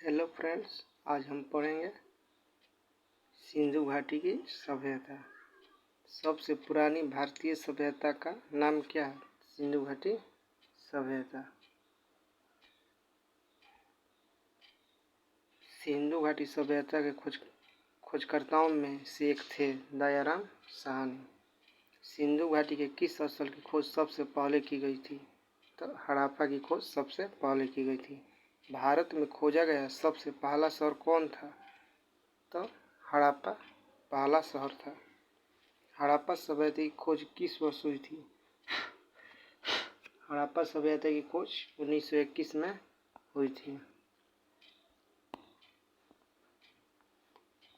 Hello friends, आज हम पढ़ेंगे सिंधु घाटी की सभ्यता। सबसे पुरानी भारतीय सभ्यता का नाम क्या है? सिंधु घाटी सभ्यता। सिंधु घाटी सभ्यता के खोजकर्ताओं में से एक थे दयाराम साहनी। सिंधु घाटी के किस स्थल की खोज सबसे पहले की गई थी? तो हड़प्पा की खोज सबसे पहले की गई थी। भारत में खोजा गया सबसे पहला शहर कौन था? तो हड़प्पा पहला शहर था। हड़प्पा सभ्यता की खोज किस वर्ष हुई थी? हड़प्पा सभ्यता की खोज 1921 में हुई थी।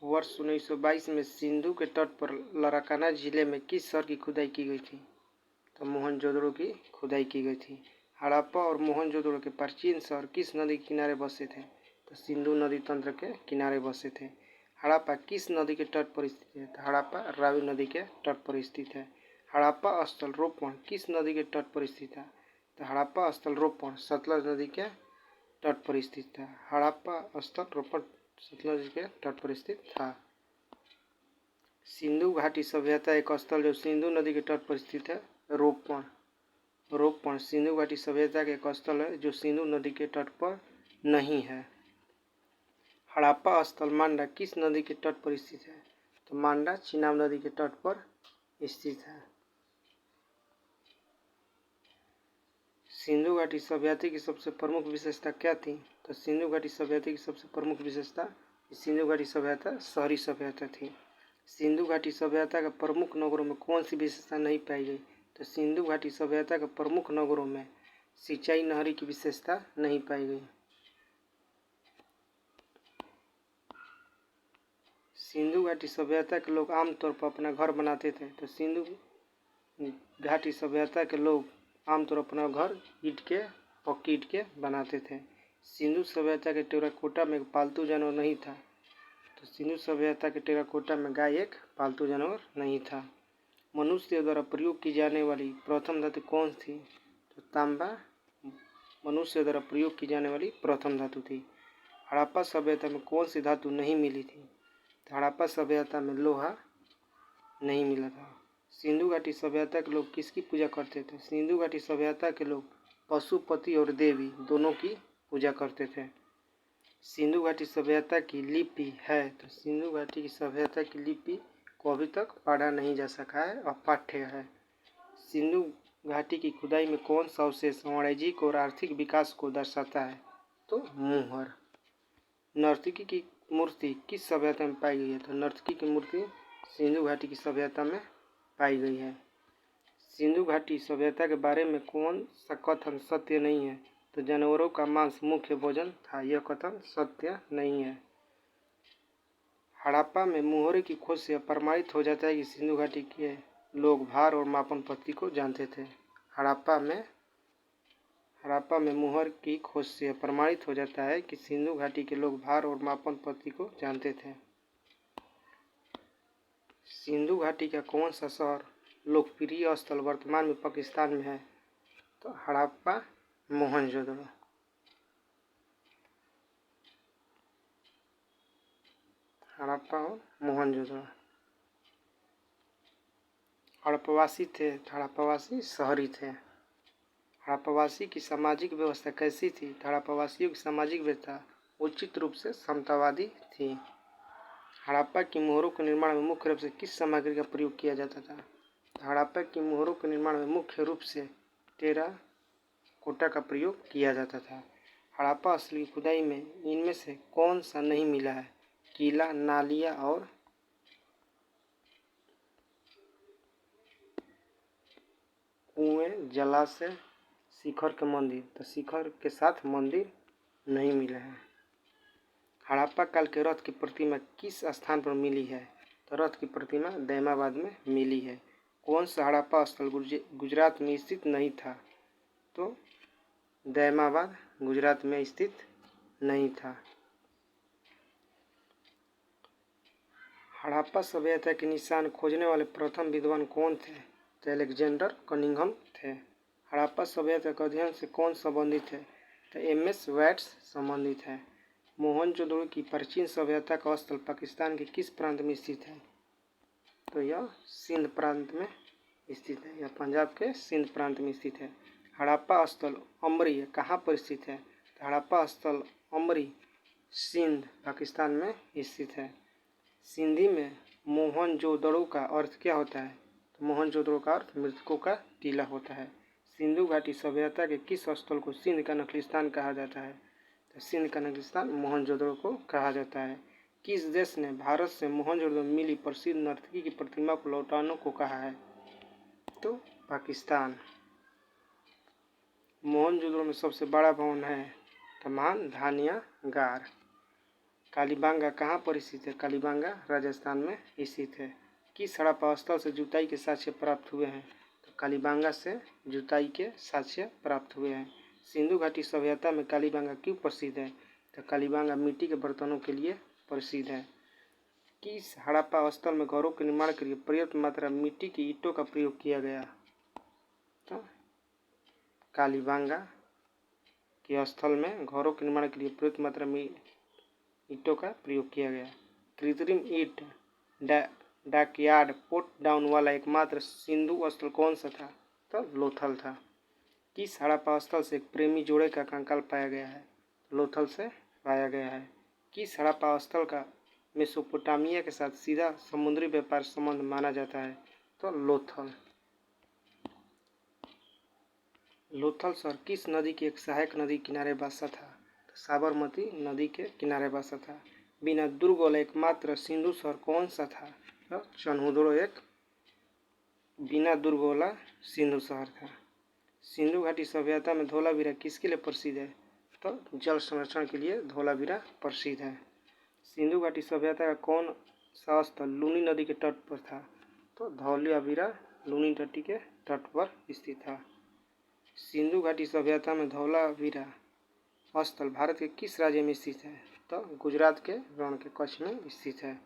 वर्ष 1922 में सिंधु के तट पर लराकाना जिले में किस शहर की खुदाई की गई थी? तो मोहनजोदड़ो की खुदाई की गई थी। हड़प्पा और मोहनजोदड़ो के प्राचीन शहर किस नदी के किनारे बसे थे? तो सिंधु नदी तंत्र के किनारे बसे थे। हड़प्पा किस नदी के तट पर स्थित है? तो हड़प्पा रावी नदी के तट पर स्थित है। हड़प्पा स्थल रोपण किस नदी के तट पर स्थित है? तो हड़प्पा स्थल रोपण सतलज नदी के तट पर स्थित है। हड़प्पा स्थल रोपण सतलज नदी के तट पर स्थित था। सिंधु घाटी सभ्यता एक स्थल जो सिंधु नदी के तट पर स्थित है। रोपण सिंधु घाटी सभ्यता के एक स्थल है जो सिंधु नदी के तट पर नहीं है। हड़प्पा स्थल मांडा किस नदी के तट पर स्थित है? तो मांडा चिनाब नदी के तट पर स्थित है। सिंधु घाटी सभ्यता की सबसे प्रमुख विशेषता क्या थी? तो सिंधु घाटी सभ्यता की सबसे प्रमुख विशेषता सिंधु घाटी सभ्यता शहरी सभ्यता थी। सिंधु घाटी सभ्यता के प्रमुख नगरों में कौन सी विशेषता नहीं पाई गई? तो सिंधु घाटी सभ्यता के प्रमुख नगरों में सिंचाई नहरी की विशेषता नहीं पाई गई। सिंधु घाटी सभ्यता के लोग आमतौर पर अपना घर बनाते थे। तो सिंधु घाटी सभ्यता के लोग आमतौर पर अपना घर पक्की ईंट के बनाते थे। सिंधु सभ्यता के टेराकोटा में पालतू जानवर नहीं था। तो सिंधु सभ्यता के टेराकोटा में गाय एक पालतू जानवर नहीं था। मनुष्य द्वारा प्रयोग की जाने वाली प्रथम धातु कौन थी? तो तांबा मनुष्य द्वारा प्रयोग की जाने वाली प्रथम धातु थी। हड़प्पा सभ्यता में कौन सी धातु नहीं मिली थी? तो हड़प्पा सभ्यता में लोहा नहीं मिला था। सिंधु घाटी सभ्यता के लोग किसकी पूजा करते थे? सिंधु घाटी सभ्यता के लोग पशुपति और देवी दोनों की पूजा करते थे। सिंधु घाटी सभ्यता की लिपि है। तो सिंधु घाटी की सभ्यता की लिपि को अभी तक पढ़ा नहीं जा सका है, अपाठ्य है। सिंधु घाटी की खुदाई में कौन सा अवशेष वाणिज्यिक और आर्थिक विकास को दर्शाता है? तो मुहर। नर्तकी की मूर्ति किस सभ्यता में पाई गई है? तो नर्तकी की मूर्ति सिंधु घाटी की सभ्यता में पाई गई है। सिंधु घाटी सभ्यता के बारे में कौन सा कथन सत्य नहीं है? तो जानवरों का मांस मुख्य भोजन था। यह कथन सत्य नहीं है। हड़प्पा में मुहरे की खोज से प्रमाणित हो जाता है कि सिंधु घाटी के लोग भार और मापन पद्धति को जानते थे। हड़प्पा में मुहर की खोज से प्रमाणित हो जाता है कि सिंधु घाटी के लोग भार और मापन पद्धति को जानते थे। सिंधु घाटी का कौन सा शहर लोकप्रिय स्थल वर्तमान में पाकिस्तान में है? तो हड़प्पा मोहनजोदड़ो। हड़प्पा और मोहनजोदड़ो। हड़प्पावासी थे। हड़प्पावासी शहरी थे। हड़प्पावासी की सामाजिक व्यवस्था कैसी थी? हड़प्पावासियों की सामाजिक व्यवस्था उचित रूप से समतावादी थी। हड़प्पा की मोहरों के निर्माण में मुख्य रूप से किस सामग्री का प्रयोग किया जाता था? हड़प्पा की मोहरों के निर्माण में मुख्य रूप से टेराकोटा का प्रयोग किया जाता था। हड़प्पा स्थल की खुदाई में इनमें से कौन सा नहीं मिला है? किला, नालिया और कुएं, जलाशय, शिखर के मंदिर। तो शिखर के साथ मंदिर नहीं मिले हैं। हड़प्पा काल के रथ की प्रतिमा किस स्थान पर मिली है? तो रथ की प्रतिमा दैमाबाद में मिली है। कौन सा हड़प्पा स्थल गुजरात में स्थित नहीं था? तो दैमाबाद गुजरात में स्थित नहीं था। हड़प्पा सभ्यता के निशान खोजने वाले प्रथम विद्वान कौन थे? तो अलेक्जेंडर कनिंघम थे। हड़प्पा सभ्यता के अध्ययन से कौन संबंधित है? तो एम.एस. वैट्स संबंधित है। मोहनजोदड़ो की प्राचीन सभ्यता का स्थल पाकिस्तान के किस प्रांत में स्थित है? तो यह सिंध प्रांत में स्थित है। यह पंजाब के सिंध प्रांत में स्थित है। हड़प्पा स्थल अमरी कहाँ पर स्थित है? तो हड़प्पा स्थल अमरी सिंध पाकिस्तान में स्थित है। सिंधी में मोहनजोदड़ो का अर्थ क्या होता है? तो मोहनजोदड़ो का अर्थ मृतकों का टीला होता है। सिंधु घाटी सभ्यता के किस स्थल को सिंध का नखलिस्तान कहा जाता है? तो सिंध का नखलिस्तान मोहनजोदड़ो को कहा जाता है। किस देश ने भारत से मोहनजोदड़ो में मिली प्रसिद्ध नर्तकी की प्रतिमा को लौटाने को कहा है? तो पाकिस्तान। मोहनजोदड़ो में सबसे बड़ा भवन है तो महान धान्यागार। कालीबांगा कहाँ पर स्थित है? कालीबांगा राजस्थान में स्थित है। किस हड़प्पा स्थल से जुताई के साक्ष्य प्राप्त हुए हैं? तो कालीबांगा से जुताई के साक्ष्य प्राप्त हुए हैं। सिंधु घाटी सभ्यता में कालीबांगा क्यों प्रसिद्ध है? तो कालीबांगा मिट्टी के बर्तनों के लिए प्रसिद्ध है। किस हड़प्पा स्थल में घरों के निर्माण के लिए पर्याप्त मात्रा मिट्टी की ईंटों का प्रयोग किया गया? तो कालीबांगा के स्थल में घरों के निर्माण के लिए पर्याप्त मात्रा में ईंटों का प्रयोग किया गया। कृत्रिम ईंट डॉकयार्ड पोट डाउन वाला एकमात्र सिंधु स्थल कौन सा था? तो लोथल था। किस हड़प्पा स्थल से एक प्रेमी जोड़े का कंकाल पाया गया है? लोथल से पाया गया है। किस हड़प्पा स्थल का मेसोपोटामिया के साथ सीधा समुद्री व्यापार संबंध माना जाता है? तो लोथल। लोथल शहर किस नदी की एक सहायक नदी किनारे बसा था? तो साबरमती नदी के किनारे बसा था। बिना दुर्ग वाला एकमात्र सिंधु शहर कौन सा था? तो चन्हुदड़ो एक बिना दुर्ग वाला सिंधु शहर था। सिंधु घाटी सभ्यता में धोलावीरा किसके लिए प्रसिद्ध है? तो जल संरक्षण के लिए धोलावीरा प्रसिद्ध है। सिंधु घाटी सभ्यता का कौन सा स्थल लूनी नदी के तट पर था? तो धौलावीरा लूनी नदी के तट पर स्थित था। सिंधु घाटी सभ्यता में धौलावीरा स्थल भारत के किस राज्य में स्थित है? तो गुजरात के रण के कच्छ में स्थित है।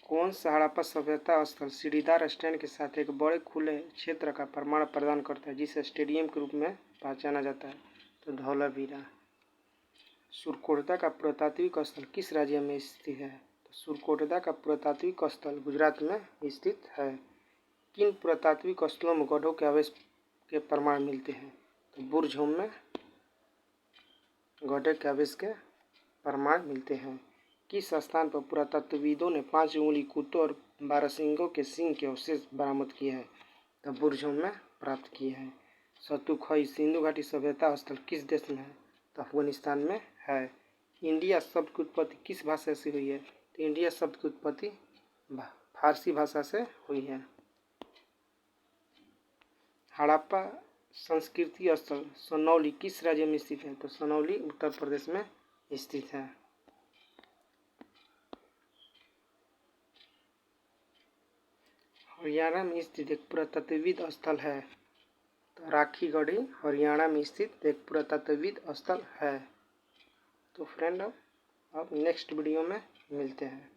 कौन सा हड़प्पा सभ्यता स्थल सीढ़ीदार स्टैंड के साथ एक बड़े खुले क्षेत्र का प्रमाण प्रदान करता है जिसे स्टेडियम के रूप में पहचाना जाता है? तो धौलावीरा। सुरकोटदा का पुरातात्विक स्थल किस राज्य में स्थित है? तो सुरकोटदा का पुरातात्विक स्थल गुजरात में स्थित है। किन पुरातात्विक स्थलों में गड्ढों के अवशेष के प्रमाण मिलते हैं? तो बुरझोम में गड्ढे के अवशेष के प्रमाण मिलते हैं। किस स्थान पर पुरातत्वविदों ने 5 उंगली कुत्तों और बारहसिंगों के सींग के अवशेष बरामद किए हैं? तो बुरझोम में प्राप्त किए हैं। सतुखई सिंधु घाटी सभ्यता स्थल किस देश में है? तो अफगानिस्तान में है। इंडिया शब्द की उत्पत्ति किस भाषा से हुई है? तो इंडिया शब्द की उत्पत्ति फारसी भाषा से हुई है। हड़प्पा संस्कृति स्थल सनौली किस राज्य में स्थित है? तो सनौली उत्तर प्रदेश में स्थित है। हरियाणा में स्थित एक पुरातत्वविद स्थल है तो राखीगढ़ी हरियाणा में स्थित एक पुरातत्वविद स्थल है। तो फ्रेंड अब नेक्स्ट वीडियो में मिलते हैं।